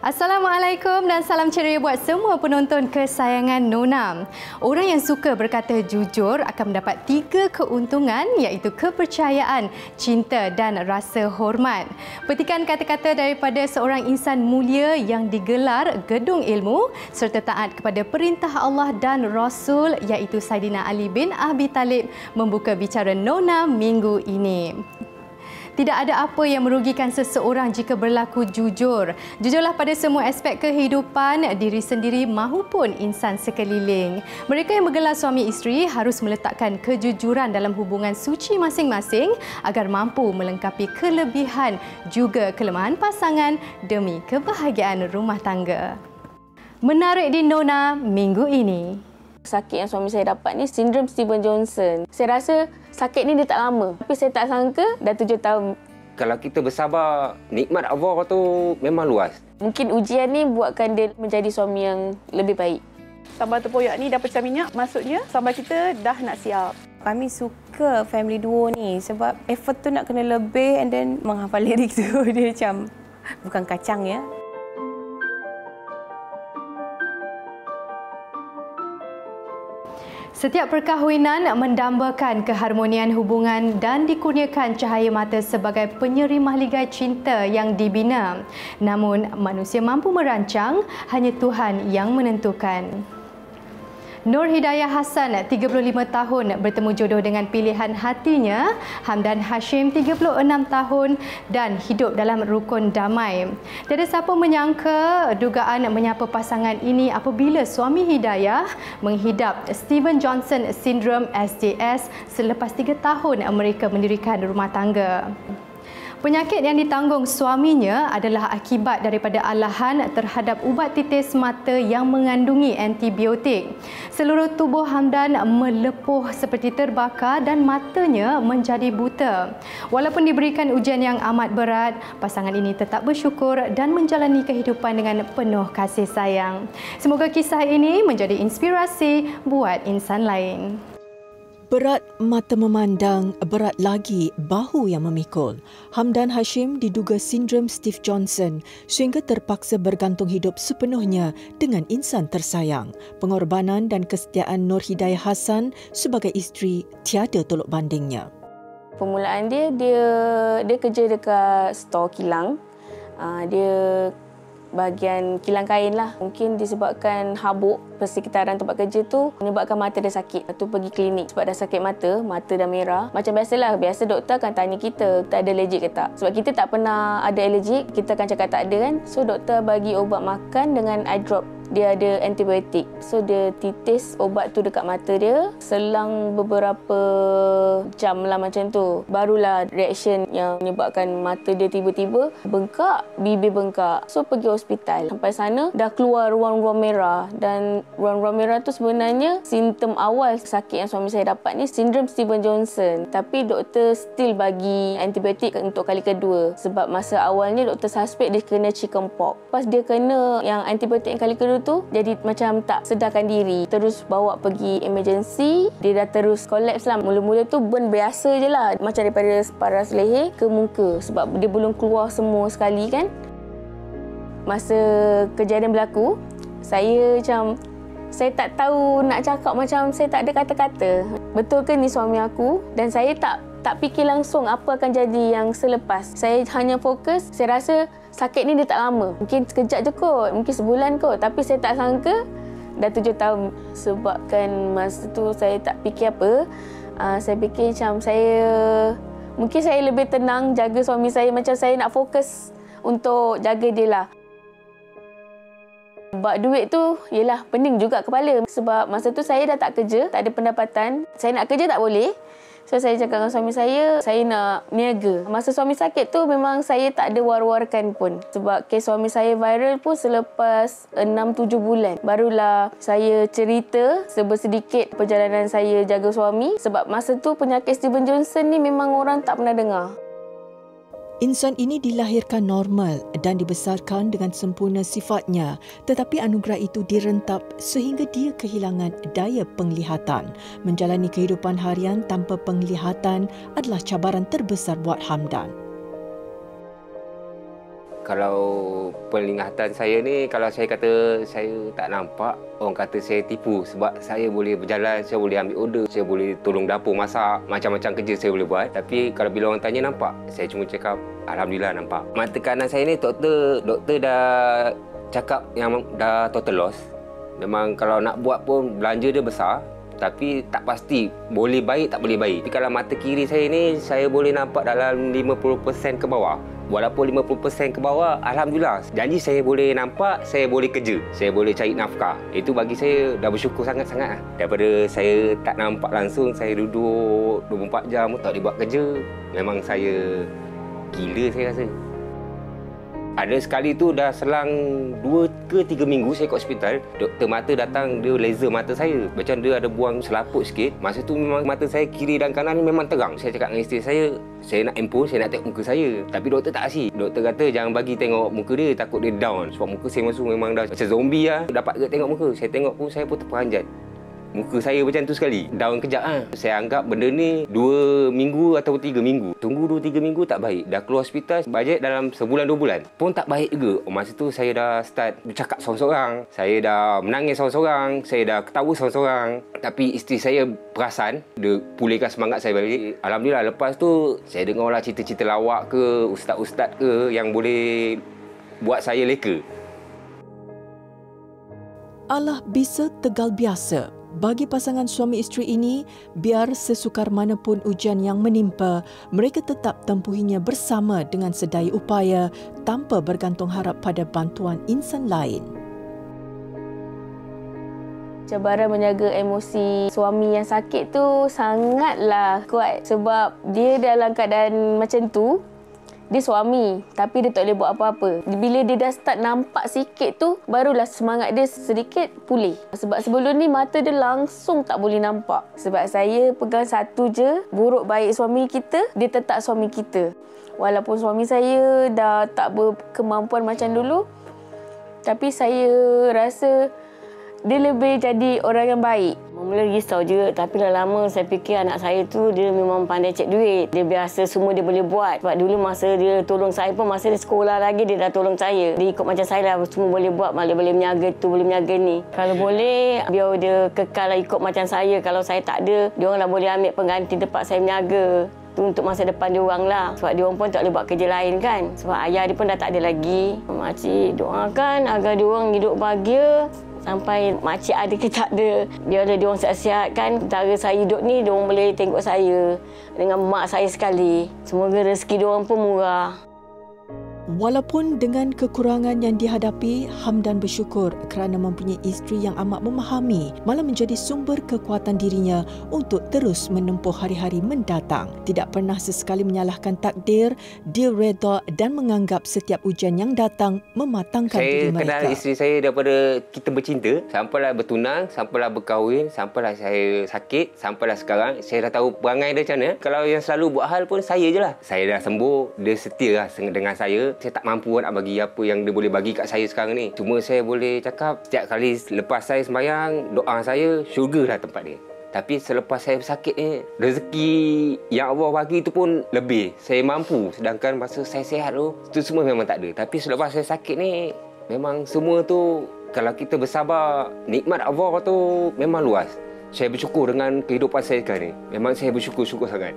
Assalamualaikum dan salam ceria buat semua penonton kesayangan Nona. Orang yang suka berkata jujur akan mendapat 3 keuntungan, iaitu kepercayaan, cinta dan rasa hormat. Petikan kata-kata daripada seorang insan mulia yang digelar gedung ilmu serta taat kepada perintah Allah dan Rasul, iaitu Saidina Ali bin Abi Talib, membuka bicara Nona minggu ini. Tidak ada apa yang merugikan seseorang jika berlaku jujur. Jujurlah pada semua aspek kehidupan diri sendiri mahupun insan sekeliling. Mereka yang bergelar suami isteri harus meletakkan kejujuran dalam hubungan suci masing-masing agar mampu melengkapi kelebihan juga kelemahan pasangan demi kebahagiaan rumah tangga. Menarik di Nona minggu ini. Sakit yang suami saya dapat ni sindrom Steven Johnson. Saya rasa sakit ni dia tak lama. Tapi saya tak sangka dah 7 tahun. Kalau kita bersabar, nikmat Allah tu memang luas. Mungkin ujian ni buatkan dia menjadi suami yang lebih baik. Sambal tempoyak ni dah pecah minyak, maksudnya sambal kita dah nak siap. Kami suka family duo ni sebab effort tu nak kena lebih and then menghafal lirik tu dia macam bukan kacang ya. Setiap perkahwinan mendambakan keharmonian hubungan dan dikurniakan cahaya mata sebagai penyeri mahligai cinta yang dibina. Namun, manusia mampu merancang, hanya Tuhan yang menentukan. Nur Hidayah Hassan, 35 tahun, bertemu jodoh dengan pilihan hatinya, Hamdan Hashim, 36 tahun dan hidup dalam rukun damai. Tiada siapa menyangka dugaan menyapa pasangan ini apabila suami Hidayah menghidap Steven Johnson Syndrome SJS selepas 3 tahun mereka mendirikan rumah tangga. Penyakit yang ditanggung suaminya adalah akibat daripada alahan terhadap ubat titis mata yang mengandungi antibiotik. Seluruh tubuh Hamdan melepuh seperti terbakar dan matanya menjadi buta. Walaupun diberikan ujian yang amat berat, pasangan ini tetap bersyukur dan menjalani kehidupan dengan penuh kasih sayang. Semoga kisah ini menjadi inspirasi buat insan lain. Berat mata memandang, berat lagi bahu yang memikul. Hamdan Hashim diduga sindrom Steve Johnson sehingga terpaksa bergantung hidup sepenuhnya dengan insan tersayang. Pengorbanan dan kesetiaan Nur Hidayah Hassan sebagai isteri tiada tolok bandingnya. Permulaan dia kerja dekat stor kilang. Dia bahagian kilang kain lah. Mungkin disebabkan habuk persekitaran tempat kerja tu menyebabkan mata dia sakit. Tu pergi klinik sebab dah sakit mata dah merah. Macam biasalah, biasa doktor akan tanya kita ada allergic ke tak. Sebab kita tak pernah ada allergic, kita akan cakap tak ada kan. So doktor bagi ubat makan dengan eye drop. Dia ada antibiotik. So dia titis obat tu dekat mata dia. Selang beberapa jam lah macam tu, barulah reaction yang menyebabkan mata dia tiba-tiba bengkak, bibir bengkak. So pergi hospital. Sampai sana dah keluar ruang-ruang merah. Dan ruang-ruang merah tu sebenarnya simptom awal sakit yang suami saya dapat ni sindrom Steven Johnson. Tapi doktor still bagi antibiotik untuk kali kedua. Sebab masa awalnya doktor suspect dia kena chickenpox. Pas dia kena yang antibiotik yang kali kedua tu jadi macam tak sedarkan diri. Terus bawa pergi emergency. Dia dah terus collapse lah. Mula-mula tu burn biasa je lah. Macam daripada paras leher ke muka. Sebab dia belum keluar semua sekali kan. Masa kejadian berlaku, saya tak tahu nak cakap, macam saya tak ada kata-kata. Betul ke ni suami aku? Dan saya tak fikir langsung apa akan jadi yang selepas. Saya hanya fokus, saya rasa sakit ni dia tak lama. Mungkin sekejap je kot, mungkin sebulan kot. Tapi saya tak sangka dah 7 tahun. Sebabkan masa tu saya tak fikir apa. Saya fikir macam mungkin saya lebih tenang jaga suami saya. Macam saya nak fokus untuk jaga dia lah. Buat duit tu, yelah pening juga kepala. Sebab masa tu saya dah tak kerja, tak ada pendapatan. Saya nak kerja tak boleh. So saya cakap dengan suami saya nak niaga. Masa suami sakit tu memang saya tak ada war-warkan pun. Sebab kes suami saya viral pun selepas 6-7 bulan. Barulah saya cerita sedikit perjalanan saya jaga suami. Sebab masa tu penyakit Steven Johnson ni memang orang tak pernah dengar. Insan ini dilahirkan normal dan dibesarkan dengan sempurna sifatnya, tetapi anugerah itu direntap sehingga dia kehilangan daya penglihatan. Menjalani kehidupan harian tanpa penglihatan adalah cabaran terbesar buat Hamdan. Kalau penglihatan saya ni, kalau saya kata saya tak nampak, orang kata saya tipu. Sebab saya boleh berjalan, saya boleh ambil order, saya boleh tolong dapur masak, macam-macam kerja saya boleh buat. Tapi kalau bila orang tanya nampak, saya cuma cakap Alhamdulillah nampak. Mata kanan saya ni doktor dah cakap yang dah total loss. Memang kalau nak buat pun belanja dia besar, tapi tak pasti boleh baik tak boleh baik. Tapi kalau mata kiri saya ni, saya boleh nampak dalam 50% ke bawah. Walaupun 50% ke bawah, Alhamdulillah. Janji saya boleh nampak, saya boleh kerja, saya boleh cari nafkah. Itu bagi saya dah bersyukur sangat-sangat. Daripada saya tak nampak langsung, saya duduk 24 jam tak boleh buat kerja. Memang saya gila saya rasa. Ada sekali tu dah selang 2 ke 3 minggu saya kat hospital, doktor mata datang, dia laser mata saya. Macam dia ada buang selaput sikit. Masa tu memang mata saya kiri dan kanan ni memang terang. Saya cakap dengan isteri saya nak handphone, saya nak tengok muka saya. Tapi doktor tak kasi. Doktor kata jangan bagi tengok muka dia, takut dia down. Sebab muka saya memang dah macam zombie lah. Dapat ke tengok muka. Saya tengok pun saya pun terperanjat. Muka saya macam tu sekali. Down kejap lah. Saya anggap benda ni 2 minggu atau 3 minggu. Tunggu 2-3 minggu tak baik. Dah keluar hospital, bajet dalam sebulan 2 bulan. Pun tak baik juga. Masa tu saya dah start bercakap seorang-seorang. Saya dah menangis seorang-seorang. Saya dah ketawa seorang-seorang. Tapi isteri saya perasan. Dia pulihkan semangat saya balik. Alhamdulillah, lepas tu saya dengarlah cerita-cerita lawak ke, ustaz-ustaz ke yang boleh buat saya leka. Allah bisa tegal biasa. Bagi pasangan suami isteri ini, biar sesukar manapun ujian yang menimpa, mereka tetap tempuhinya bersama dengan sedaya upaya tanpa bergantung harap pada bantuan insan lain. Cabaran menjaga emosi suami yang sakit tu sangatlah kuat sebab dia dalam keadaan macam tu. Dia suami, tapi dia tak boleh buat apa-apa. Bila dia dah start nampak sikit tu, barulah semangat dia sedikit pulih. Sebab sebelum ni mata dia langsung tak boleh nampak. Sebab saya pegang satu je, buruk baik suami kita, dia tetap suami kita. Walaupun suami saya dah tak berkemampuan macam dulu, tapi saya rasa dia lebih jadi orang yang baik. Mula risau je, tapi lama-lama saya fikir anak saya tu dia memang pandai cek duit. Dia biasa semua dia boleh buat. Sebab dulu masa dia tolong saya pun, masa dia sekolah lagi dia dah tolong saya. Dia ikut macam saya lah, semua boleh buat. Boleh meniaga tu, boleh meniaga ni. Kalau boleh, biar dia kekal lah ikut macam saya. Kalau saya tak ada, dia orang lah boleh ambil pengganti tempat saya meniaga. Tu untuk masa depan dia orang lah. Sebab dia orang pun tak boleh buat kerja lain kan. Sebab ayah dia pun dah tak ada lagi. Makcik doakan agar dia orang hidup bahagia. Sampai makcik ada ke tak ada. Biarlah dia orang sihat-sihat kan. Cara saya hidup ni, dia orang boleh tengok saya dengan mak saya sekali. Semoga rezeki dia orang pun murah. Walaupun dengan kekurangan yang dihadapi, Hamdan bersyukur kerana mempunyai isteri yang amat memahami, malah menjadi sumber kekuatan dirinya untuk terus menempuh hari-hari mendatang. Tidak pernah sesekali menyalahkan takdir, dia reda dan menganggap setiap ujian yang datang mematangkan diri mereka. Saya kenal isteri saya daripada kita bercinta, sampailah bertunang, sampailah berkahwin, sampailah saya sakit, sampailah sekarang. Saya dah tahu perangai dia macam mana. Kalau yang selalu buat hal pun saya je lah. Saya dah sembuh, dia setia lah dengan saya. Saya tak mampu nak bagi apa yang dia boleh bagi kat saya sekarang ni. Cuma saya boleh cakap, setiap kali lepas saya sembahyang, doa saya, syurga lah tempat dia. Tapi selepas saya sakit ni, rezeki yang Allah bagi tu pun lebih. Saya mampu. Sedangkan masa saya sihat tu semua memang tak ada. Tapi selepas saya sakit ni, memang semua tu, kalau kita bersabar, nikmat Allah tu memang luas. Saya bersyukur dengan kehidupan saya sekarang ni. Memang saya bersyukur sangat.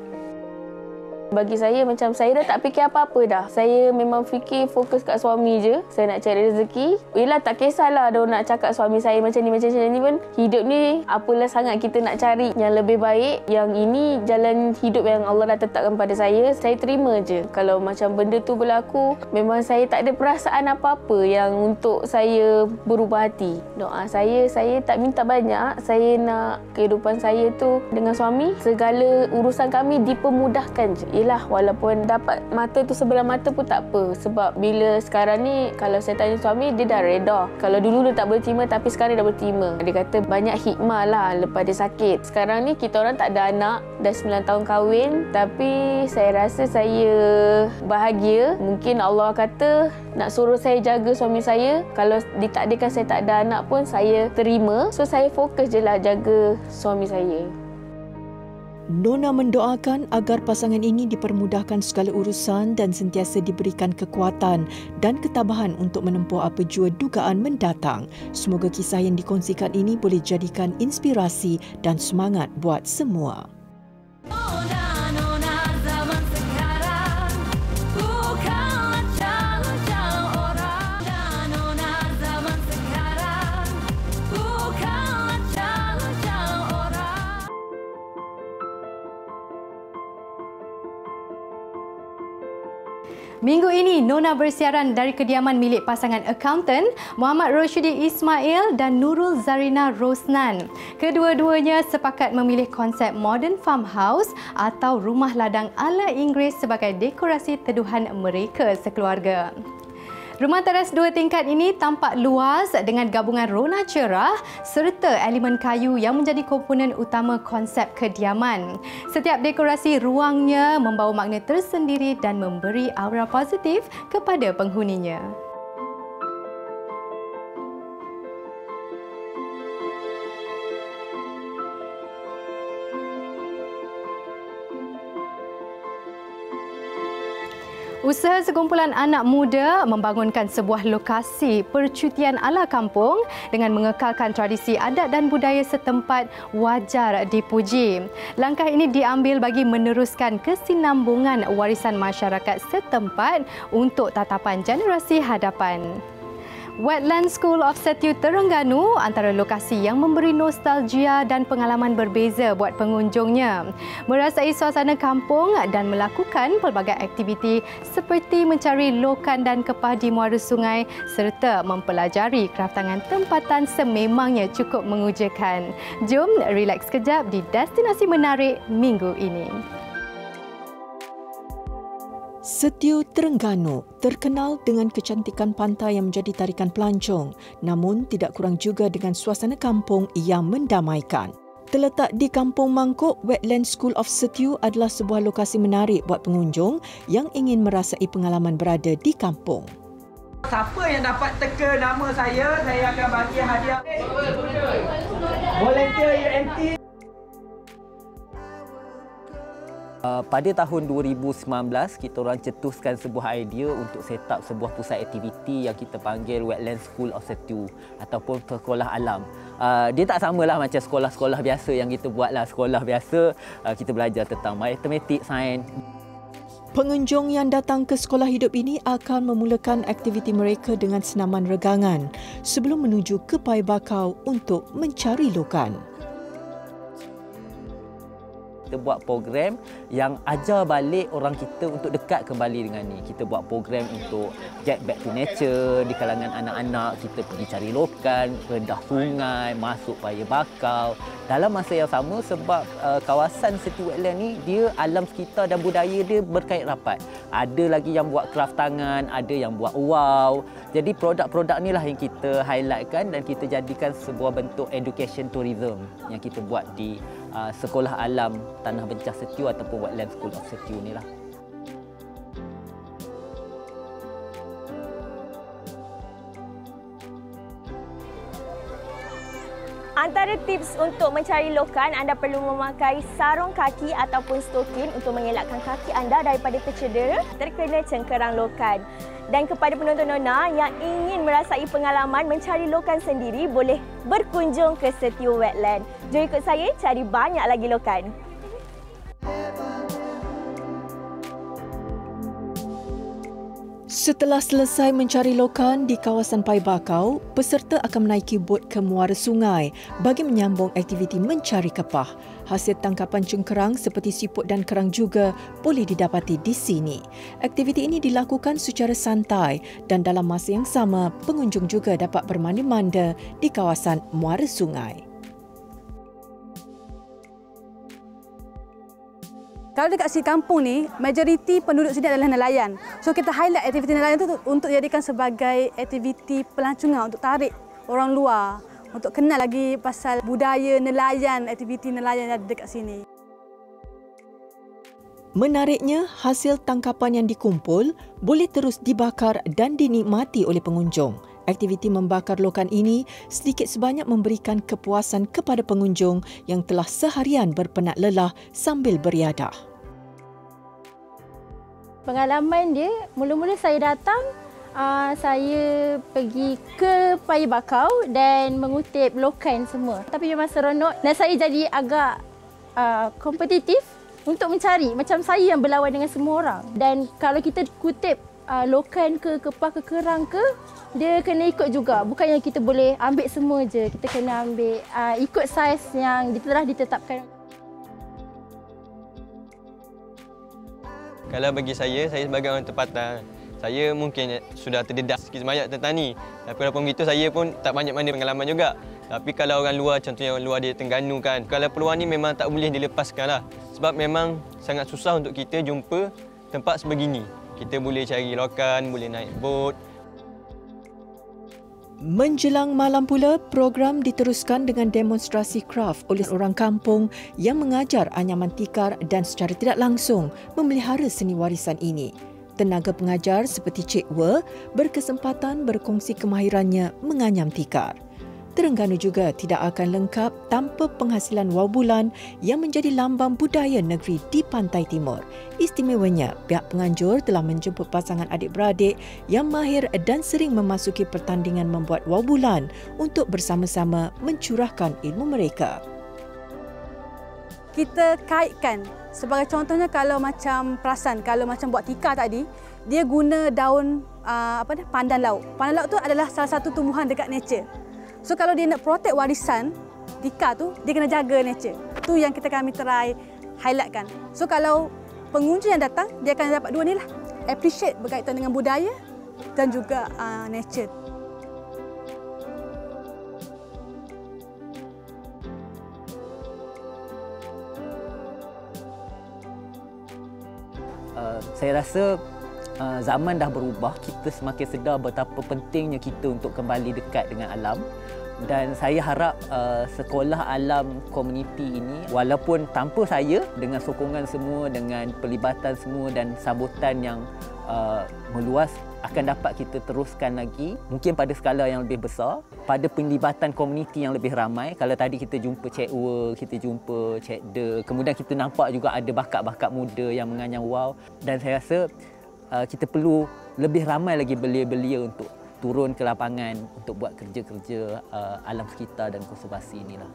Bagi saya, macam saya dah tak fikir apa-apa dah. Saya memang fikir fokus kat suami je. Saya nak cari rezeki. Yelah, tak kisahlah dia nak cakap suami saya macam ni pun. Hidup ni, apalah sangat kita nak cari yang lebih baik. Yang ini jalan hidup yang Allah dah tetapkan pada saya. Saya terima je. Kalau macam benda tu berlaku, memang saya tak ada perasaan apa-apa yang untuk saya berubah hati. Doa saya tak minta banyak. Saya nak kehidupan saya tu dengan suami, segala urusan kami dipermudahkan je. Yelah, walaupun dapat mata tu sebelah mata pun tak apa. Sebab bila sekarang ni, kalau saya tanya suami, dia dah reda. Kalau dulu dia tak boleh terima, tapi sekarang dia dah boleh terima. Dia kata banyak hikmah lah lepas dia sakit. Sekarang ni kita orang tak ada anak, dah 9 tahun kahwin. Tapi saya rasa saya bahagia. Mungkin Allah kata nak suruh saya jaga suami saya. Kalau ditakdirkan saya tak ada anak pun, saya terima. So saya fokus je lah jaga suami saya. Nona mendoakan agar pasangan ini dipermudahkan segala urusan dan sentiasa diberikan kekuatan dan ketabahan untuk menempuh apa jua dugaan mendatang. Semoga kisah yang dikongsikan ini boleh jadikan inspirasi dan semangat buat semua. Minggu ini, Nona bersiaran dari kediaman milik pasangan akaunten Muhammad Roshidi Ismail dan Nurul Zarina Rosnan. Kedua-duanya sepakat memilih konsep modern farmhouse atau rumah ladang ala Inggeris sebagai dekorasi teduhan mereka sekeluarga. Rumah teras 2 tingkat ini tampak luas dengan gabungan rona cerah serta elemen kayu yang menjadi komponen utama konsep kediaman. Setiap dekorasi ruangnya membawa makna tersendiri dan memberi aura positif kepada penghuninya. Usaha sekumpulan anak muda membangunkan sebuah lokasi percutian ala kampung dengan mengekalkan tradisi adat dan budaya setempat wajar dipuji. Langkah ini diambil bagi meneruskan kesinambungan warisan masyarakat setempat untuk tatapan generasi hadapan. Wetland School of Setiu Terengganu antara lokasi yang memberi nostalgia dan pengalaman berbeza buat pengunjungnya. Merasai suasana kampung dan melakukan pelbagai aktiviti seperti mencari lokan dan kepah di muara sungai serta mempelajari kraftangan tempatan sememangnya cukup mengujakan. Jom relax kejap di destinasi menarik minggu ini. Setiu Terengganu terkenal dengan kecantikan pantai yang menjadi tarikan pelancong, namun tidak kurang juga dengan suasana kampung yang mendamaikan. Terletak di Kampung Mangkuk, Wetland School of Setiu adalah sebuah lokasi menarik buat pengunjung yang ingin merasai pengalaman berada di kampung. Siapa yang dapat teka nama saya akan bagi hadiah. Volunteer UMT. Pada tahun 2019, kita orang cetuskan sebuah idea untuk set up sebuah pusat aktiviti yang kita panggil Wetland School of Setiu ataupun sekolah alam. Dia tak samalah macam sekolah-sekolah biasa yang kita buatlah. Sekolah biasa kita belajar tentang matematik, sains. Pengunjung yang datang ke sekolah hidup ini akan memulakan aktiviti mereka dengan senaman regangan sebelum menuju ke Pai Bakau untuk mencari lokan. Kita buat program yang ajar balik orang kita untuk dekat kembali dengan ni. Kita buat program untuk get back to nature di kalangan anak-anak. Kita pergi cari lokan, rendah sungai, masuk Pai Bakau. Dalam masa yang sama sebab kawasan Setiu Wetland ni dia alam sekitar dan budaya dia berkait rapat. Ada lagi yang buat craft tangan, ada yang buat wow. Jadi produk-produk ni lah yang kita highlightkan dan kita jadikan sebuah bentuk education tourism yang kita buat di Sekolah Alam Tanah Bencah Setiu ataupun Wetland School of Setiu ni lah. Antara tips untuk mencari lokan, anda perlu memakai sarung kaki ataupun stokin untuk mengelakkan kaki anda daripada tercedera terkena cengkerang lokan. Dan kepada penonton Nona yang ingin merasai pengalaman mencari lokan sendiri, boleh berkunjung ke Setiu Wetland. Jom ikut saya cari banyak lagi lokan. Setelah selesai mencari lokan di kawasan Pai Bakau, peserta akan menaiki bot ke muara sungai bagi menyambung aktiviti mencari kepah. Hasil tangkapan cengkerang seperti siput dan kerang juga boleh didapati di sini. Aktiviti ini dilakukan secara santai dan dalam masa yang sama, pengunjung juga dapat bermanda-manda di kawasan muara sungai. Kalau dekat sini kampung ni, majoriti penduduk sini adalah nelayan. So kita highlight aktiviti nelayan itu untuk jadikan sebagai aktiviti pelancongan untuk tarik orang luar, untuk kenal lagi pasal budaya nelayan, aktiviti nelayan yang ada dekat sini. Menariknya, hasil tangkapan yang dikumpul boleh terus dibakar dan dinikmati oleh pengunjung. Aktiviti membakar lokan ini sedikit sebanyak memberikan kepuasan kepada pengunjung yang telah seharian berpenat lelah sambil beriadah. Pengalaman dia, mula-mula saya datang, saya pergi ke paya bakau dan mengutip lokan semua. Tapi memang seronok dan saya jadi agak kompetitif untuk mencari macam saya yang berlawan dengan semua orang. Dan kalau kita kutip lokan ke kepah ke kerang ke, dia kena ikut juga. Bukan yang kita boleh ambil semua je. Kita kena ambil ikut saiz yang telah ditetapkan. Kalau bagi saya sebagai orang tempatan, saya mungkin sudah terdedah sikit sebanyak tentang ni. Tapi walaupun begitu, saya pun tak banyak mana pengalaman juga. Tapi kalau orang luar, contohnya orang luar dia Terengganu kan, kalau peluang ni memang tak boleh dilepaskan lah. Sebab memang sangat susah untuk kita jumpa tempat sebegini. Kita boleh cari lokan, boleh naik bot. Menjelang malam pula, program diteruskan dengan demonstrasi kraft oleh orang kampung yang mengajar anyaman tikar dan secara tidak langsung memelihara seni warisan ini. Tenaga pengajar seperti Cik Wer berkesempatan berkongsi kemahirannya menganyam tikar. Terengganu juga tidak akan lengkap tanpa penghasilan wau bulan yang menjadi lambang budaya negeri di Pantai Timur. Istimewanya, pihak penganjur telah menjemput pasangan adik-beradik yang mahir dan sering memasuki pertandingan membuat wau bulan untuk bersama-sama mencurahkan ilmu mereka. Kita kaitkan, sebagai contohnya kalau macam perasan, kalau macam buat tikar tadi, dia guna daun pandan laut. Pandan laut tu adalah salah satu tumbuhan dekat nature. So kalau dia nak protect warisan tikar tu, dia kena jaga nature. Tu yang kami try highlightkan. So kalau pengunjung yang datang, dia akan dapat dua ni lah. Appreciate berkaitan dengan budaya dan juga nature. Saya rasa zaman dah berubah, kita semakin sedar betapa pentingnya kita untuk kembali dekat dengan alam. Dan saya harap sekolah alam komuniti ini, walaupun tanpa saya, dengan sokongan semua, dengan pelibatan semua dan sambutan yang meluas, akan dapat kita teruskan lagi, mungkin pada skala yang lebih besar, pada penlibatan komuniti yang lebih ramai. Kalau tadi kita jumpa Cik Wer, kita jumpa Cik De, kemudian kita nampak juga ada bakat-bakat muda yang menganyam wau. Dan saya rasa kita perlu lebih ramai lagi belia-belia untuk turun ke lapangan untuk buat kerja-kerja alam sekitar dan konservasi inilah.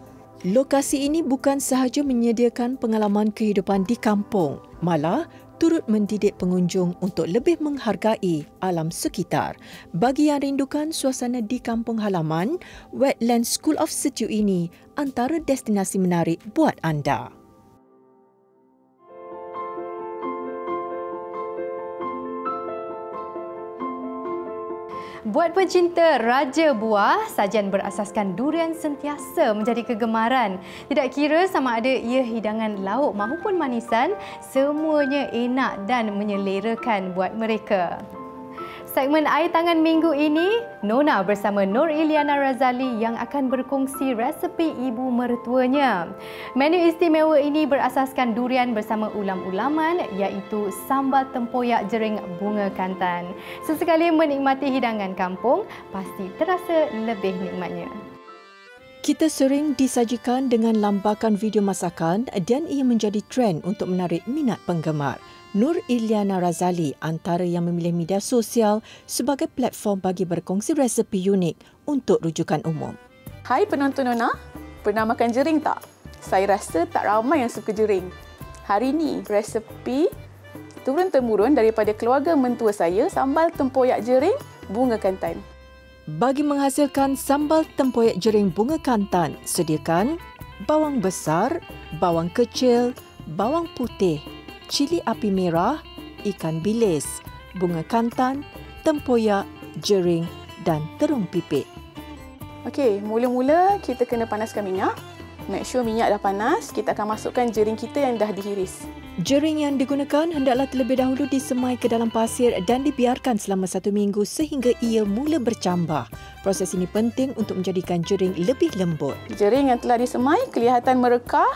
Lokasi ini bukan sahaja menyediakan pengalaman kehidupan di kampung, malah turut mendidik pengunjung untuk lebih menghargai alam sekitar. Bagi yang rindukan suasana di kampung halaman, Wetland School of Situ ini antara destinasi menarik buat anda. Buat pencinta raja buah, sajian berasaskan durian sentiasa menjadi kegemaran. Tidak kira sama ada ia hidangan lauk maupun manisan, semuanya enak dan menyelerakan buat mereka. Segmen Air Tangan minggu ini, Nona bersama Nur Iliana Razali yang akan berkongsi resepi ibu mertuanya. Menu istimewa ini berasaskan durian bersama ulam-ulaman iaitu sambal tempoyak jering bunga kantan. Sesekali menikmati hidangan kampung, pasti terasa lebih nikmatnya. Kita sering disajikan dengan lambakan video masakan dan ia menjadi trend untuk menarik minat penggemar. Nur Iliana Razali antara yang memilih media sosial sebagai platform bagi berkongsi resepi unik untuk rujukan umum. Hai penonton Nona, pernah makan jering tak? Saya rasa tak ramai yang suka jering. Hari ini, resepi turun-temurun daripada keluarga mentua saya, sambal tempoyak jering bunga kantan. Bagi menghasilkan sambal tempoyak jering bunga kantan, sediakan bawang besar, bawang kecil, bawang putih, cili api merah, ikan bilis, bunga kantan, tempoyak, jering dan terung pipit. Okey, mula-mula kita kena panaskan minyak. Make sure minyak dah panas, kita akan masukkan jering kita yang dah dihiris. Jering yang digunakan hendaklah terlebih dahulu disemai ke dalam pasir dan dibiarkan selama 1 minggu sehingga ia mula bercambah. Proses ini penting untuk menjadikan jering lebih lembut. Jering yang telah disemai kelihatan merekah,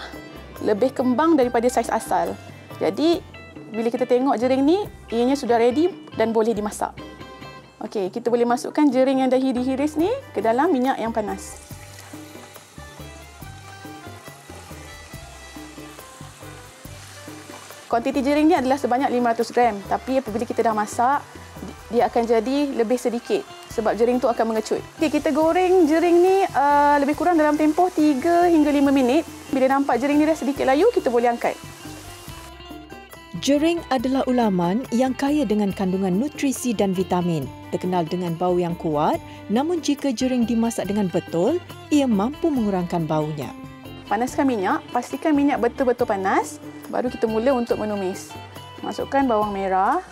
lebih kembang daripada saiz asal. Jadi, bila kita tengok jering ni, ianya sudah ready dan boleh dimasak. Okey, kita boleh masukkan jering yang dah dihiris ni ke dalam minyak yang panas. Kuantiti jering ni adalah sebanyak 500 gram. Tapi apabila kita dah masak, dia akan jadi lebih sedikit sebab jering tu akan mengecut. Okey, kita goreng jering ni lebih kurang dalam tempoh 3 hingga 5 minit. Bila nampak jering ni dah sedikit layu, kita boleh angkat. Jering adalah ulaman yang kaya dengan kandungan nutrisi dan vitamin. Terkenal dengan bau yang kuat, namun jika jering dimasak dengan betul, ia mampu mengurangkan baunya. Panaskan minyak, pastikan minyak betul-betul panas, baru kita mula untuk menumis. Masukkan bawang merah.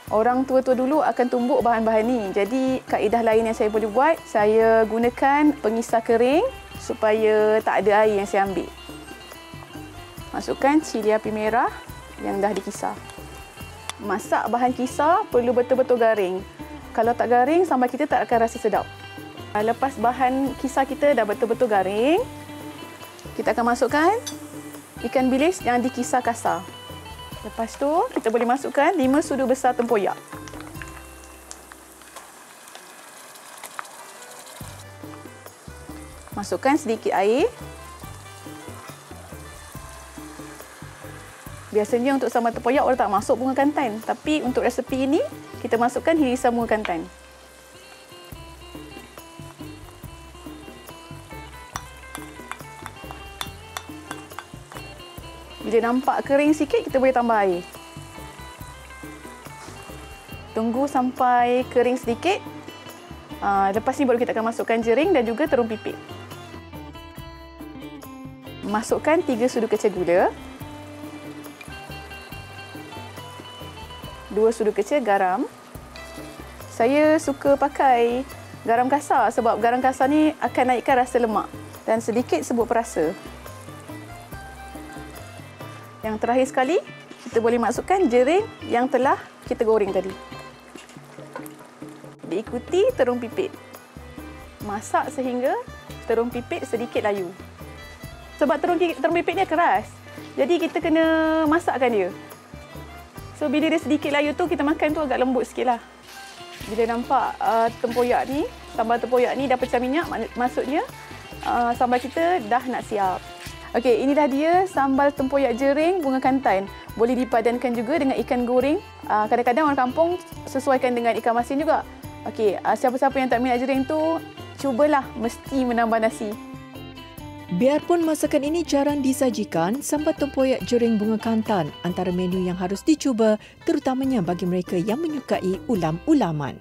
Orang tua-tua dulu akan tumbuk bahan-bahan ni. Jadi kaedah lain yang saya boleh buat, saya gunakan pengisar kering supaya tak ada air yang saya ambil. Masukkan cili api merah yang dah dikisar. Masak bahan kisar perlu betul-betul garing. Kalau tak garing, sambal kita tak akan rasa sedap. Lepas bahan kisar kita dah betul-betul garing, kita akan masukkan ikan bilis yang dikisar kasar. Lepas tu, kita boleh masukkan 5 sudu besar tempoyak. Masukkan sedikit air. Biasanya untuk sambal tempoyak orang tak masuk bunga kantan. Tapi untuk resepi ini, kita masukkan hirisan bunga kantan. Bila nampak kering sikit, kita boleh tambah air. Tunggu sampai kering sedikit. Lepas ni baru kita akan masukkan jering dan juga terung pipit. Masukkan 3 sudu kecil gula. 2 sudu kecil garam. Saya suka pakai garam kasar sebab garam kasar ni akan naikkan rasa lemak. Dan sedikit serbuk perasa. Yang terakhir sekali, kita boleh masukkan jering yang telah kita goreng tadi. Diikuti terung pipit. Masak sehingga terung pipit sedikit layu. Sebab terung pipit ni keras. Jadi kita kena masakkan dia. So bila dia sedikit layu tu, kita makan tu agak lembut sikitlah. Bila nampak tempoyak ni, sambal tempoyak ni dah pecah minyak, maksudnya sambal kita dah nak siap. Okey, ini dah dia sambal tempoyak jering bunga kantan. Boleh dipadankan juga dengan ikan goreng. Kadang-kadang orang kampung sesuaikan dengan ikan masin juga. Okey, siapa-siapa yang tak minat jering tu, cubalah, mesti menambah nasi. Biarpun masakan ini jarang disajikan, sambal tempoyak jering bunga kantan antara menu yang harus dicuba, terutamanya bagi mereka yang menyukai ulam-ulaman.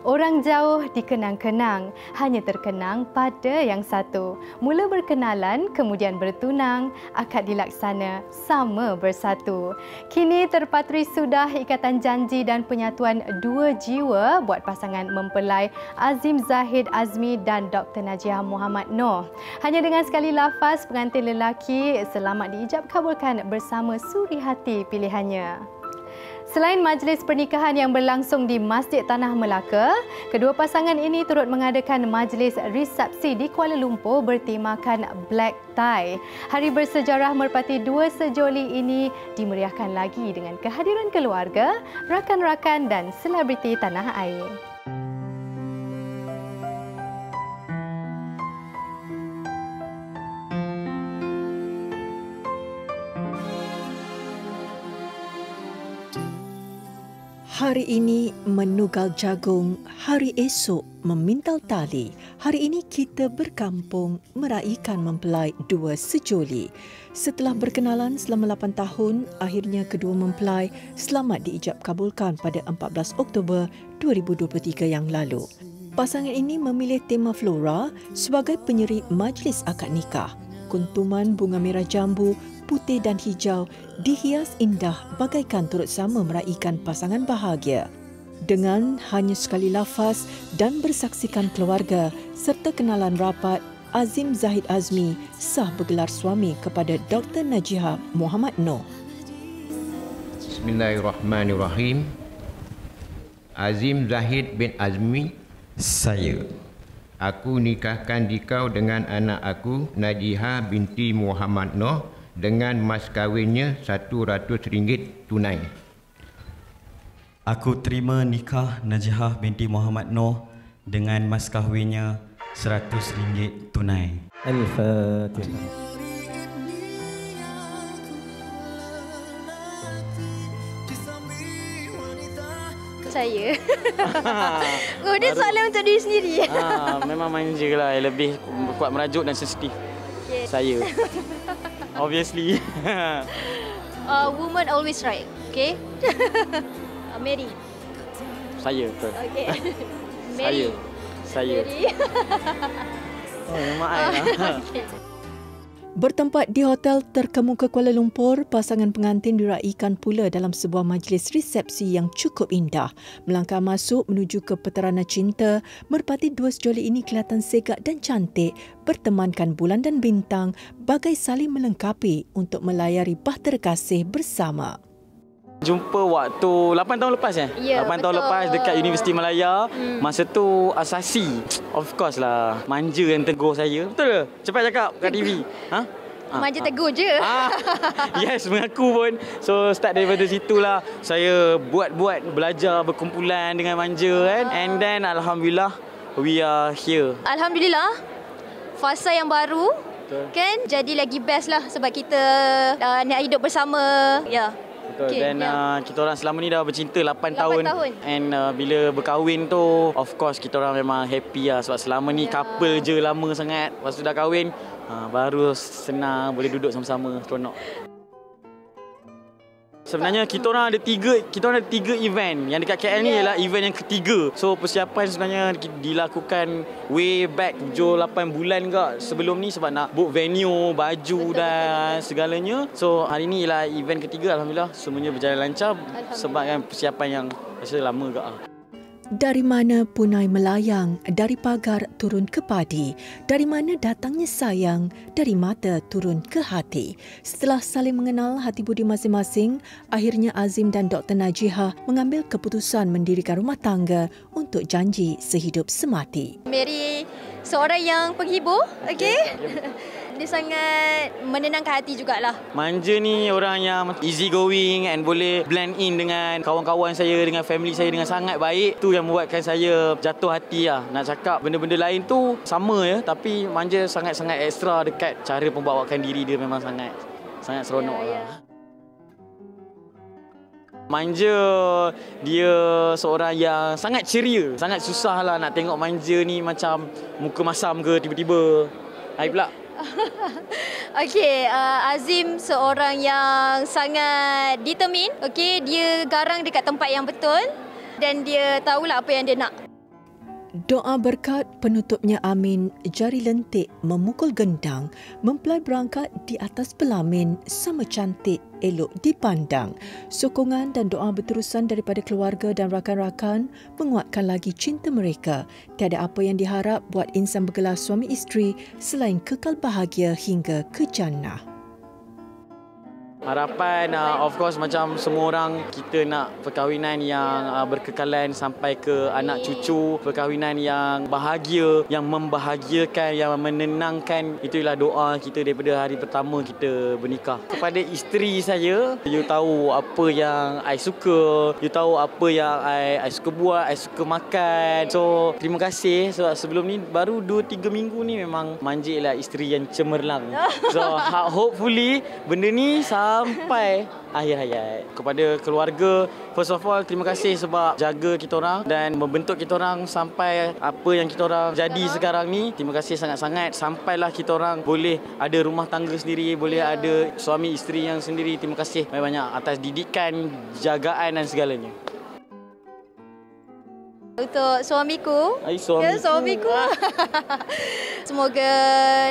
Orang jauh dikenang-kenang, hanya terkenang pada yang satu. Mula berkenalan, kemudian bertunang, akad dilaksana, sama bersatu. Kini terpatri sudah ikatan janji dan penyatuan 2 jiwa buat pasangan mempelai Azim Zahid Azmi dan Dr. Najiah Muhammad Noor. Hanya dengan sekali lafaz, pengantin lelaki selamat diijab kabulkan bersama suri hati pilihannya. Selain majlis pernikahan yang berlangsung di Masjid Tanah Melaka, kedua pasangan ini turut mengadakan majlis resepsi di Kuala Lumpur bertemakan Black Tie. Hari bersejarah merpati 2 sejoli ini dimeriahkan lagi dengan kehadiran keluarga, rakan-rakan dan selebriti tanah air. Hari ini menugal jagung, hari esok memintal tali. Hari ini kita berkampung meraihkan mempelai 2 sejoli. Setelah berkenalan selama 8 tahun, akhirnya kedua mempelai selamat diijab kabulkan pada 14 Oktober 2023 yang lalu. Pasangan ini memilih tema flora sebagai penyeri majlis akad nikah. Kuntuman bunga merah jambu, putih dan hijau dihias indah bagaikan turut sama meraihkan pasangan bahagia. Dengan hanya sekali lafaz dan bersaksikan keluarga serta kenalan rapat, Azim Zahid Azmi sah bergelar suami kepada Dr. Najihah Muhammad Noor. Bismillahirrahmanirrahim. Azim Zahid bin Azmi, saya. Aku nikahkan dikau dengan anak aku, Najihah binti Muhammad Noor, dengan mas kahwinnya RM100 tunai. Aku terima nikah Najihah binti Muhammad Noor dengan mas kahwinnya RM100 tunai. Al-Fatihah. Saya. Oh, dia soalan untuk diri sendiri. Memang manja lah. Lebih kuat merajuk dan sensitif. Okay. Saya. Obviously. Woman always right. Okay. Mary. Saya. Betul. Okay. Mary. Saya. Mary. Oh, memang lah. Okay. Bertempat di Hotel Terkemuka Kuala Lumpur, pasangan pengantin diraikan pula dalam sebuah majlis resepsi yang cukup indah. Melangkah masuk menuju ke Peterana Cinta, merpati dua sejoli ini kelihatan segak dan cantik, bertemankan bulan dan bintang bagai saling melengkapi untuk melayari bahtera kasih bersama. Jumpa waktu 8 tahun lepas Ya, 8 tahun lepas dekat Universiti Malaya. Masa tu Asasi. Of course lah. Manja yang tegur saya. Betul ke? Cepat cakap kat TV. Manja tegur je. Yes, mengaku pun. So start daripada situlah saya buat-buat belajar berkumpulan dengan manja kan. And then alhamdulillah we are here. Alhamdulillah. Fasa yang baru kan jadi lagi best lah sebab kita nak hidup bersama. Ya. Betul. Okay, dan kita orang selama ni dah bercinta 8 tahun. And bila berkahwin tu, of course kita orang memang happy lah. Sebab selama ni couple je lama sangat. Lepas tu dah kahwin, baru senang boleh duduk sama-sama, seronok. Sebenarnya kita orang ada tiga event. Yang dekat KL ni ialah event yang ketiga. So persiapan sebenarnya dilakukan way back 7-8 bulan ke sebelum ni sebab nak book venue, baju dan segalanya. So hari ni ialah event ketiga, alhamdulillah semuanya berjalan lancar sebab kan persiapan yang rasa lama ke. Dari mana punai melayang, dari pagar turun ke padi, dari mana datangnya sayang, dari mata turun ke hati. Setelah saling mengenal hati budi masing-masing, akhirnya Azim dan Dr. Najihah mengambil keputusan mendirikan rumah tangga untuk janji sehidup semati. Mary seorang yang penghibur, okey. Dia sangat menenangkan hati jugalah. Manja ni orang yang easy going and boleh blend in dengan kawan-kawan saya, dengan family saya dengan sangat baik. Tu yang membuatkan saya jatuh hati lah. Nak cakap benda-benda lain tu sama ya, tapi Manja sangat-sangat ekstra dekat cara pembawakan diri dia, memang sangat seronok lah. Manja dia seorang yang sangat ceria. Sangat susah lah nak tengok Manja ni macam muka masam ke tiba-tiba. Hai pula. Okey, Azim seorang yang sangat determined. Okey, dia garang dekat tempat yang betul dan dia tahulah apa yang dia nak. Doa berkat penutupnya amin, jari lentik memukul gendang, mempelai berangkat di atas pelamin, sama cantik elok dipandang. Sokongan dan doa berterusan daripada keluarga dan rakan-rakan menguatkan lagi cinta mereka. Tiada apa yang diharap buat insan bergelar suami isteri selain kekal bahagia hingga ke jannah. Harapan of course macam semua orang, kita nak perkahwinan yang berkekalan sampai ke anak cucu, perkahwinan yang bahagia, yang membahagiakan, yang menenangkan. Itulah doa kita daripada hari pertama kita bernikah. Kepada isteri saya, you tahu apa yang I suka, you tahu apa yang I suka buat, I suka makan. So terima kasih sebab sebelum ni baru 2-3 minggu ni memang Manja lah isteri yang cemerlang. So hopefully benda ni sampai akhir hayat. Kepada keluarga, first of all terima kasih sebab jaga kita orang dan membentuk kita orang sampai apa yang kita orang jadi sekarang ni. Terima kasih sangat-sangat sampailah kita orang boleh ada rumah tangga sendiri, boleh ada suami isteri yang sendiri. Terima kasih banyak-banyak atas didikan, jagaan dan segalanya. Untuk suamiku. Suamiku. Semoga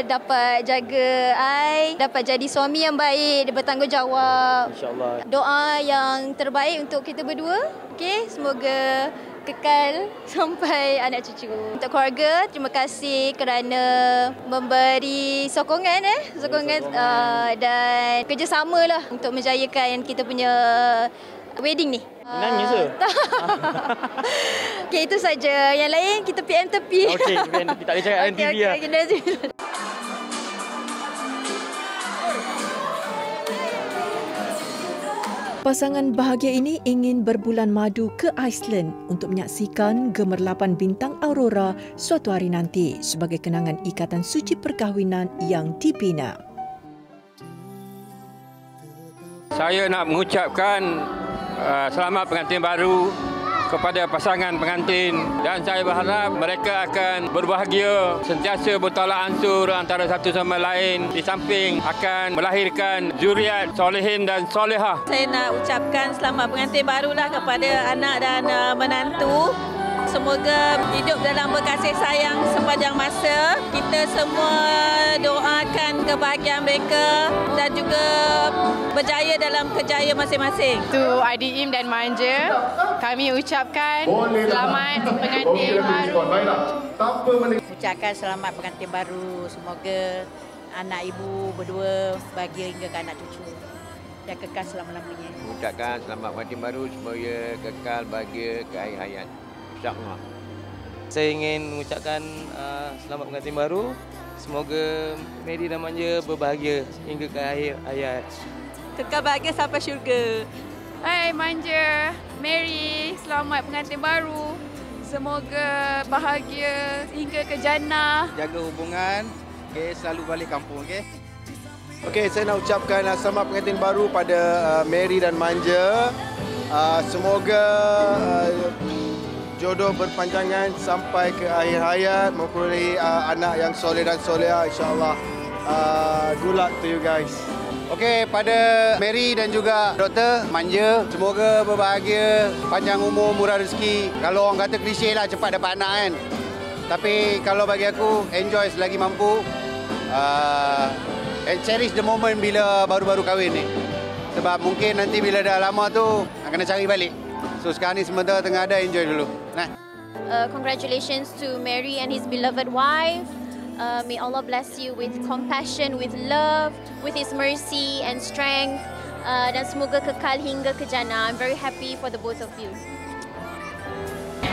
dapat jaga I, dapat jadi suami yang baik, dia bertanggungjawab. InsyaAllah. Doa yang terbaik untuk kita berdua. Okey, semoga kekal sampai anak cucu. Untuk keluarga, terima kasih kerana memberi sokongan dan kerjasamalah untuk menjayakan kita punya wedding ni. Nangis ke? Okey, itu saja. Yang lain kita PM tepi. Okey, PM tepi. Tak boleh cakap dalam TV lah. Pasangan bahagia ini ingin berbulan madu ke Iceland untuk menyaksikan gemerlapan bintang aurora suatu hari nanti sebagai kenangan ikatan suci perkahwinan yang dibina. Saya nak mengucapkan selamat pengantin baru kepada pasangan pengantin dan saya berharap mereka akan berbahagia, sentiasa bertolak ansur antara satu sama lain di samping akan melahirkan zuriat solehin dan solehah. Saya nak ucapkan selamat pengantin barulah kepada anak dan menantu. Semoga hidup dalam berkasih sayang sepanjang masa. Kita semua doakan kebahagiaan mereka dan juga berjaya dalam kerjaya masing-masing. To Adi Im dan Manja, kami ucapkan selamat pengantin baru. Ucapkan selamat pengantin baru. Semoga anak ibu berdua bahagia hingga ke anak cucu dan kekal selama-lamanya. Ucapkan selamat pengantin baru, semoga kekal bahagia ke akhir hayat. InsyaAllah. Saya ingin mengucapkan selamat pengantin baru. Semoga Mary dan Manja berbahagia hingga ke akhir hayat. Kekal bahagia sampai syurga. Hai Manja, Mary, selamat pengantin baru. Semoga bahagia hingga ke jannah. Jaga hubungan, selalu balik kampung, Okey, saya nak ucapkan selamat pengantin baru pada Mary dan Manja. Semoga jodoh berpanjangan sampai ke akhir hayat, mempunyai anak yang soleh dan soleha, insyaAllah. Good luck to you guys. Okey, pada Mary dan juga Doktor Manja, semoga berbahagia, panjang umur, murah rezeki. Kalau orang kata klise lah, cepat dapat anak kan. Tapi kalau bagi aku, enjoy selagi mampu. And cherish the moment bila baru-baru kahwin ni. Sebab mungkin nanti bila dah lama tu, akan cari balik. So sekarang ni sementara tengah ada, enjoy dulu. Congratulations to Mary and his beloved wife. May Allah bless you with compassion, with love, with His mercy and strength. Dan semoga kekal hingga ke jannah. I'm very happy for the both of you.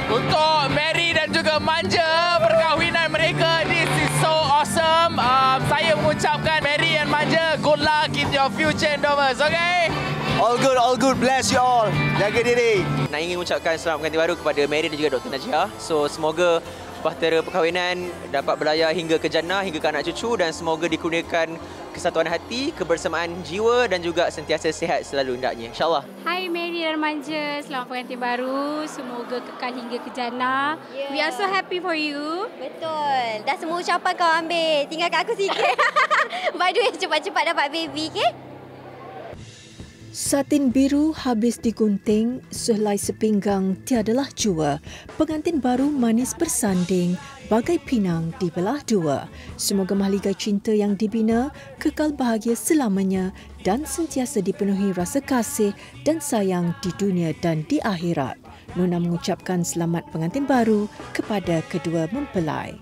Untuk Mary dan juga Manja, perkahwinan mereka, this is so awesome. Saya mengucapkan Mary and Manja, good luck in your future endeavours, okay? All good. Bless you all. Jaga diri. Nak ingin mengucapkan selamat pengantin baru kepada Mary dan juga Dr. Najia. So, semoga bahtera perkahwinan dapat berlayar hingga ke jannah, hingga ke anak cucu dan semoga dikurniakan kesatuan hati, kebersamaan jiwa dan juga sentiasa sihat selalu hendaknya. InsyaAllah. Hai Mary dan Manja, selamat pengantin baru. Semoga kekal hingga ke jannah. Yeah. We are so happy for you. Betul. Dah semua ucapan kau ambil. Tinggal kat aku sikit. By the way, cepat-cepat dapat baby, okay? Satin biru habis digunting, sehelai sepinggang tiadalah jua. Pengantin baru manis bersanding, bagai pinang di belah dua. Semoga mahligai cinta yang dibina kekal bahagia selamanya dan sentiasa dipenuhi rasa kasih dan sayang di dunia dan di akhirat. Nona mengucapkan selamat pengantin baru kepada kedua mempelai.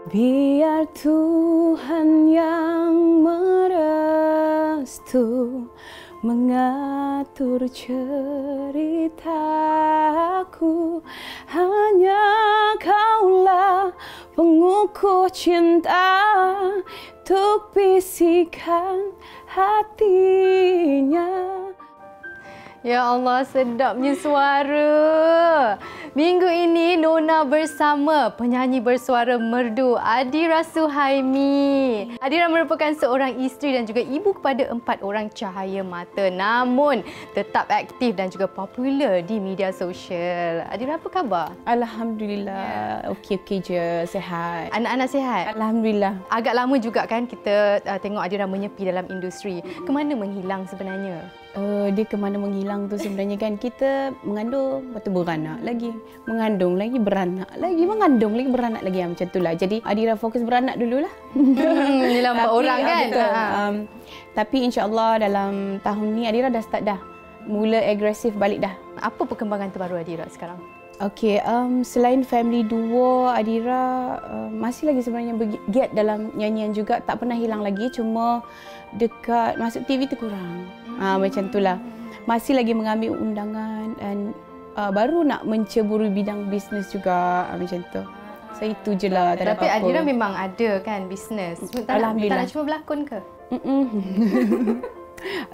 Biar Tuhan yang merestu mengatur ceritaku. Hanya Kaulah pengukuh cinta untuk bisikan hatinya. Ya Allah, sedapnya suara. Minggu ini Nona bersama penyanyi bersuara merdu Adira Suhaimi. Adira merupakan seorang isteri dan juga ibu kepada 4 orang cahaya mata, namun tetap aktif dan juga popular di media sosial. Adira, apa khabar? Alhamdulillah, okey-okey je, sihat. Anak-anak sihat? Alhamdulillah. Agak lama juga kan kita tengok Adira menyepi dalam industri. Kemana menghilang sebenarnya? Dia kemana menghilang tu sebenarnya kan, kita mengandung, lepas tu beranak lagi. Mengandung lagi, beranak lagi. Mengandung lagi, beranak lagi. Macam tu lah. Jadi Adira fokus beranak dululah. Dalam 4 orang kan? Betul. Tapi insyaAllah dalam tahun ni Adira dah start dah. Mula agresif balik dah. Apa perkembangan terbaru Adira sekarang? Okey, selain family duo, Adira masih lagi sebenarnya bergiat dalam nyanyian juga. Tak pernah hilang lagi, cuma dekat masuk TV tu kurang. Macam itulah. Masih lagi mengambil undangan dan baru nak menceburi bidang bisnes juga, macam tu. So itu je lah, tak ada Tapi apa-apa. Adira memang ada kan bisnes. Alhamdulillah. Tak nak cuma berlakon ke?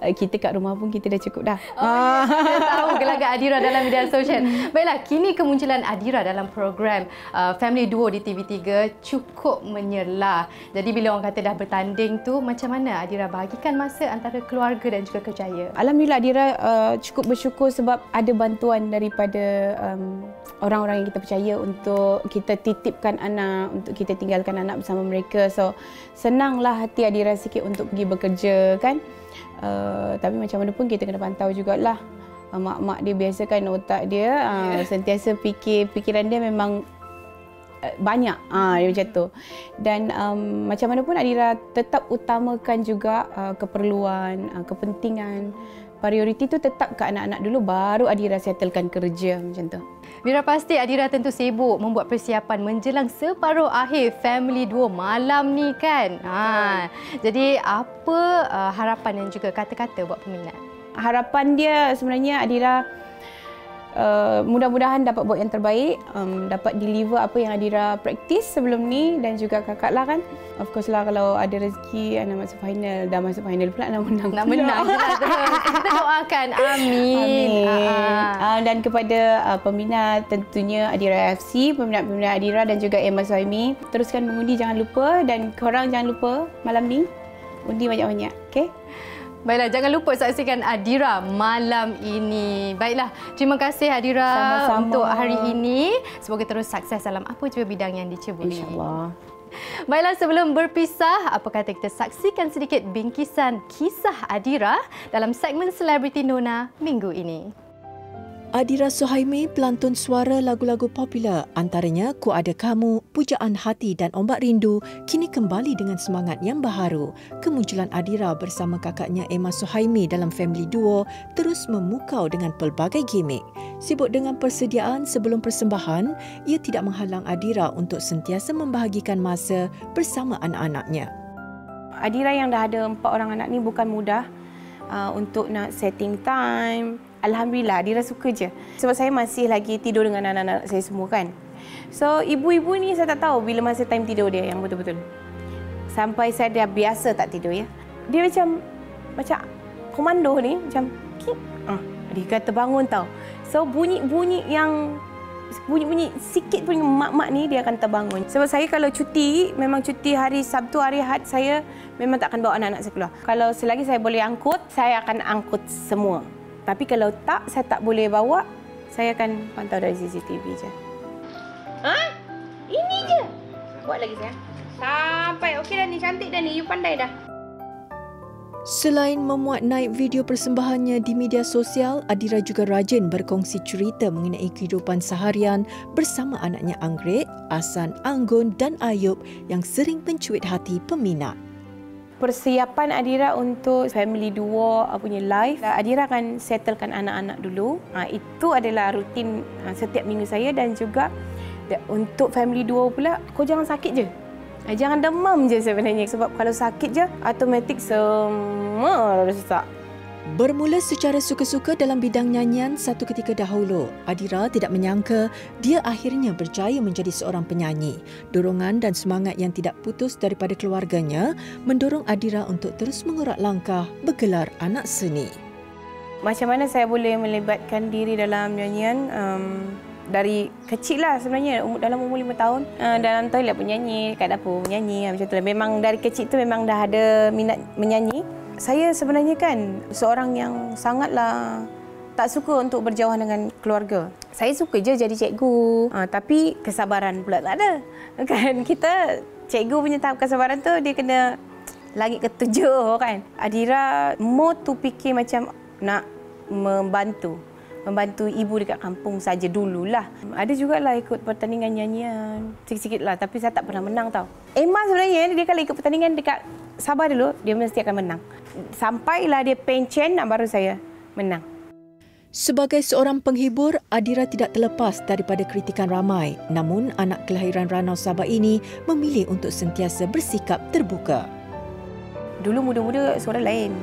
Kita kat rumah pun kita dah cukup dah. Kita tahu gelagat Adira dalam media sosial. Baiklah, kini kemunculan Adira dalam program Family Duo di TV3 cukup menyerlah. Jadi bila orang kata dah bertanding tu, macam mana Adira bahagikan masa antara keluarga dan juga kerjaya? Alhamdulillah Adira cukup bersyukur sebab ada bantuan daripada orang-orang yang kita percaya untuk kita titipkan anak, untuk kita tinggalkan anak bersama mereka. So senanglah hati Adira sikit untuk pergi bekerja kan. Tapi macam mana pun kita kena pantau jugalah. Mak-mak dia biasa kan otak dia sentiasa fikiran dia memang banyak dia macam tu. Dan macam mana pun Adira tetap utamakan juga keperluan, kepentingan. Prioriti tu tetap ke anak-anak dulu, baru Adira settlekan kerja macam tu. Mira, pasti Adira tentu sibuk membuat persiapan menjelang separuh akhir Family Duo malam ni kan. Jadi apa harapan dan juga kata-kata buat peminat? Harapan dia sebenarnya Adira mudah-mudahan dapat buat yang terbaik, dapat deliver apa yang Adira praktis sebelum ni, dan juga kakak lah kan. Of course lah, kalau ada rezeki nak masuk final, dah masuk final pula nak menang. Nak menang je lah terus. Kita doakan. Amin. Dan kepada peminat tentunya Adira FC, peminat-peminat Adira dan juga Emma Suhaimi, teruskan mengundi jangan lupa, dan korang jangan lupa malam ni undi banyak-banyak, okey? Baiklah, jangan lupa saksikan Adira malam ini. Baiklah, terima kasih Adira Sama-sama. untuk hari ini. Semoga terus sukses dalam apa jua bidang yang diceburi. InsyaAllah. Baiklah, sebelum berpisah, apa kata kita saksikan sedikit bingkisan kisah Adira dalam segmen Selebriti Nona minggu ini. Adira Suhaimi pelantun suara lagu-lagu popular, antaranya Ku Ada Kamu, Pujaan Hati dan Ombak Rindu, kini kembali dengan semangat yang baharu. Kemunculan Adira bersama kakaknya Emma Suhaimi dalam Family Duo terus memukau dengan pelbagai gimmick. Sibuk dengan persediaan sebelum persembahan, ia tidak menghalang Adira untuk sentiasa membahagikan masa bersama anak-anaknya. Adira yang dah ada 4 orang anak ni bukan mudah untuk nak setting time. Alhamdulillah, Adira suka je. Sebab saya masih lagi tidur dengan anak-anak saya semua kan. So, ibu-ibu ni saya tak tahu bila masa time tidur dia yang betul-betul. Sampai saya dah biasa tak tidur ya. Dia macam komando ni, macam dia kata bangun tau. So, bunyi sikit pun mak-mak ni dia akan terbangun. Sebab saya kalau cuti, memang cuti hari Sabtu, hari Ahad, saya memang tak akan bawa anak-anak saya keluar. Kalau selagi saya boleh angkut, saya akan angkut semua. Tapi kalau tak, saya tak boleh bawa, saya akan pantau dari CCTV je. Ini je. Buat lagi sayang. Sampai. Okey dah ni, cantik dah ni. You pandai dah. Selain memuat naik video persembahannya di media sosial, Adira juga rajin berkongsi cerita mengenai kehidupan seharian bersama anaknya Anggrek, Ahsan, Anggun dan Ayub yang sering mencuit hati peminat. Persiapan Adira untuk Family Duo punya live, Adira akan settlekan anak-anak dulu. Itu adalah rutin setiap minggu saya, dan juga untuk Family Duo pula, kau jangan sakit je. Jangan demam je sebenarnya, sebab kalau sakit je, automatik semua rosak. Bermula secara suka-suka dalam bidang nyanyian satu ketika dahulu, Adira tidak menyangka dia akhirnya berjaya menjadi seorang penyanyi. Dorongan dan semangat yang tidak putus daripada keluarganya mendorong Adira untuk terus mengurat langkah bergelar anak seni. Macam mana saya boleh melibatkan diri dalam nyanyian? dari kecil lah sebenarnya, dalam umur 5 tahun. Dalam toilet pun nyanyi, kat dapur pun nyanyi, macam tu lah. Memang dari kecil tu memang dah ada minat menyanyi. Saya sebenarnya kan seorang yang sangatlah tak suka untuk berjauhan dengan keluarga. Saya suka je jadi cikgu, tapi kesabaran pula tak ada. Kan kita cikgu punya tahap kesabaran tu dia kena langit ketujuh kan. Adira more tu fikir macam nak membantu ibu dekat kampung saja dululah. Ada jugalah ikut pertandingan nyanyian sikit-sikit lah, tapi saya tak pernah menang tau. Emma sebenarnya dia kalau ikut pertandingan dekat Sabah dulu dia mesti akan menang. Sampailah dia pencen baru saya menang. Sebagai seorang penghibur, Adira tidak terlepas daripada kritikan ramai. Namun, anak kelahiran Ranau Sabah ini memilih untuk sentiasa bersikap terbuka. Dulu muda-muda suara lain.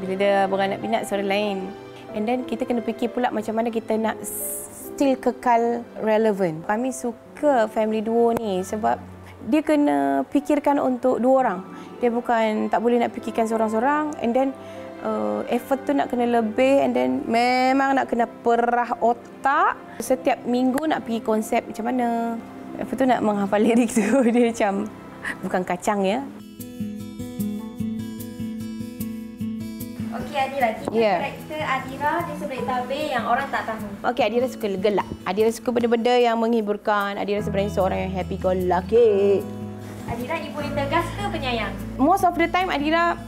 Bila dia beranak pinak suara lain. And then kita kena fikir pula macam mana kita nak still kekal relevant. Kami suka family duo ni sebab dia kena fikirkan untuk dua orang. Dia bukan tak boleh nak fikirkan seorang-seorang, and then effort tu nak kena lebih, and then memang nak kena perah otak. Setiap minggu nak pergi konsep macam mana. Lepas tu nak menghafal lirik tu dia macam bukan kacang ya. Okey Adira, kita karakter Adira dia sebenarnya tabir yang orang tak tahu. Okey, Adira suka gelak. Adira suka benda-benda yang menghiburkan. Adira sebenarnya seorang yang happy go lucky. Adira ibu yang tegas ke penyayang? Most of the time Adira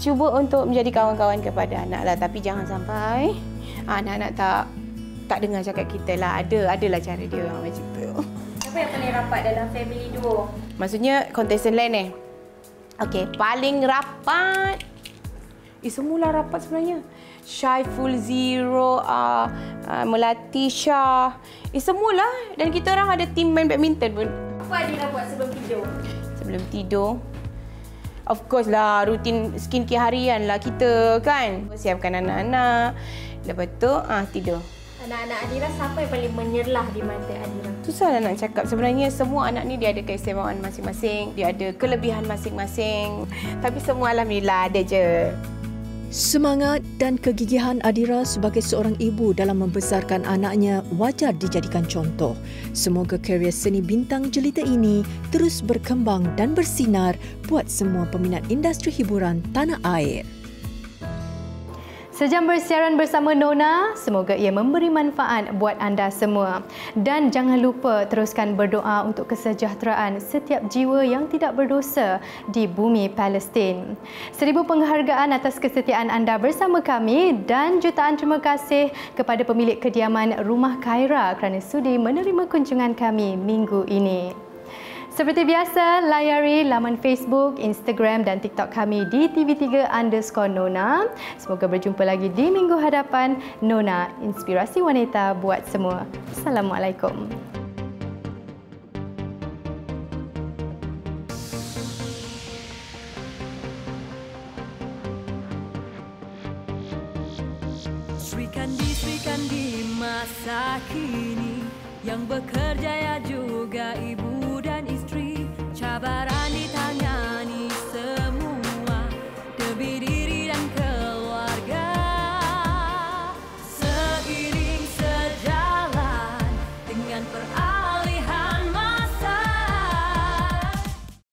cuba untuk menjadi kawan-kawan kepada anak lah, tapi jangan sampai anak-anak tak dengar cakap kita lah. Adalah cara dia macam tu. Siapa yang paling rapat dalam family duo? Maksudnya kontestan lain Okey, paling rapat. Semualah rapat sebenarnya. Syaiful Zero, Melati Shah. Semualah. Dan kita orang ada tim main badminton pun. Apa Adira buat sebelum tidur? Sebelum tidur? Of course lah, rutin skincare harian lah kita kan. Siapkan anak-anak. Lepas tu, tidur. Anak-anak Adira, siapa yang paling menyerlah di mata Adira? Susah nak cakap. Sebenarnya semua anak ni dia ada keistimewaan masing-masing. Dia ada kelebihan masing-masing. Tapi semua alhamdulillah ada je. Semangat dan kegigihan Adira sebagai seorang ibu dalam membesarkan anaknya wajar dijadikan contoh. Semoga karier seni bintang jelita ini terus berkembang dan bersinar buat semua peminat industri hiburan tanah air. Sejam bersiaran bersama Nona, semoga ia memberi manfaat buat anda semua. Dan jangan lupa teruskan berdoa untuk kesejahteraan setiap jiwa yang tidak berdosa di bumi Palestin. 1000 penghargaan atas kesetiaan anda bersama kami dan jutaan terima kasih kepada pemilik kediaman Rumah Khaira kerana sudi menerima kunjungan kami minggu ini. Seperti biasa, layari laman Facebook, Instagram dan TikTok kami di TV3_Nona. Semoga berjumpa lagi di minggu hadapan. Nona, inspirasi wanita buat semua. Assalamualaikum. Sri Kandi masa kini yang bekerja ya juga ibu dan istri, cabaran